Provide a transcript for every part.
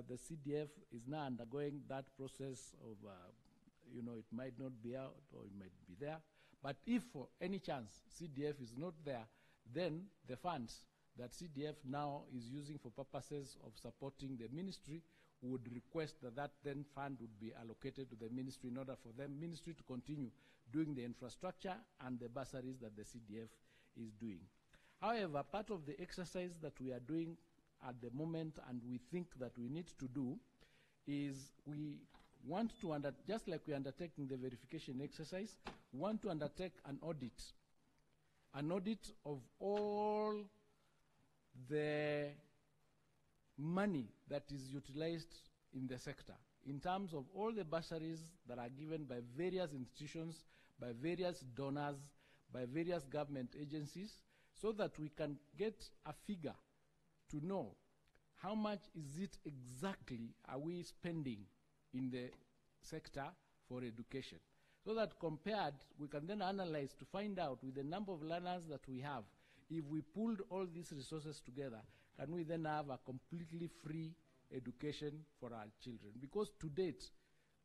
The CDF is now undergoing that process of, it might not be out or it might be there. But if for any chance CDF is not there, then the funds that CDF now is using for purposes of supporting the ministry would request that that then fund would be allocated to the ministry in order for the ministry to continue doing the infrastructure and the bursaries that the CDF is doing. However, part of the exercise that we are doing at the moment and we think that we need to do is we want to, just like we're undertaking the verification exercise, we want to undertake an audit of all the money that is utilized in the sector in terms of all the bursaries that are given by various institutions, by various donors, by various government agencies, so that we can get a figure to know how much is it exactly are we spending in the sector for education. So that compared, we can then analyze to find out with the number of learners that we have, if we pulled all these resources together, can we then have a completely free education for our children? Because to date,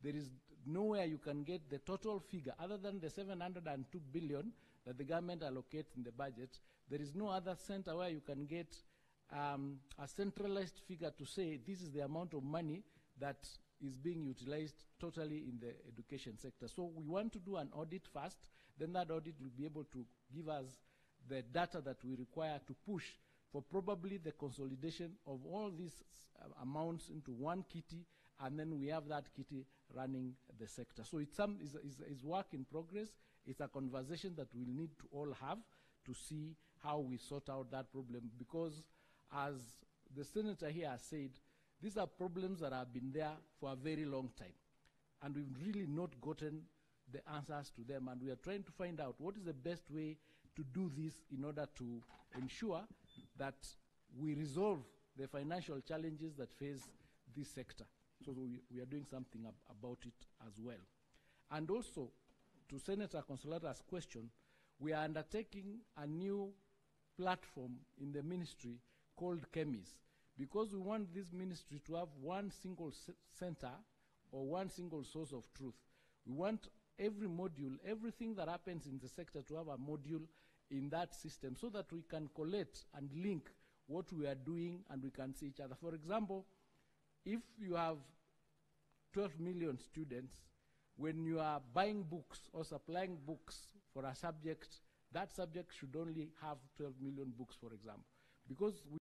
there is nowhere you can get the total figure other than the 702 billion that the government allocates in the budget. There is no other center where you can get a centralized figure to say this is the amount of money that is being utilized totally in the education sector. So we want to do an audit first, then that audit will be able to give us the data that we require to push for probably the consolidation of all these amounts into one kitty, and then we have that kitty running the sector. So it's work in progress. It's a conversation that we'll need to all have to see how we sort out that problem, because as the senator here has said, these are problems that have been there for a very long time, and we've really not gotten the answers to them, and we are trying to find out what is the best way to do this in order to ensure that we resolve the financial challenges that face this sector. So we are doing something about it as well. And also, to Senator Consolata's question, we are undertaking a new platform in the ministry called CHEMIS, because we want this ministry to have one single center or one single source of truth. We want every module, everything that happens in the sector, to have a module in that system so that we can collect and link what we are doing and we can see each other. For example, if you have 12 million students, when you are buying books or supplying books for a subject, that subject should only have 12 million books, for example, because we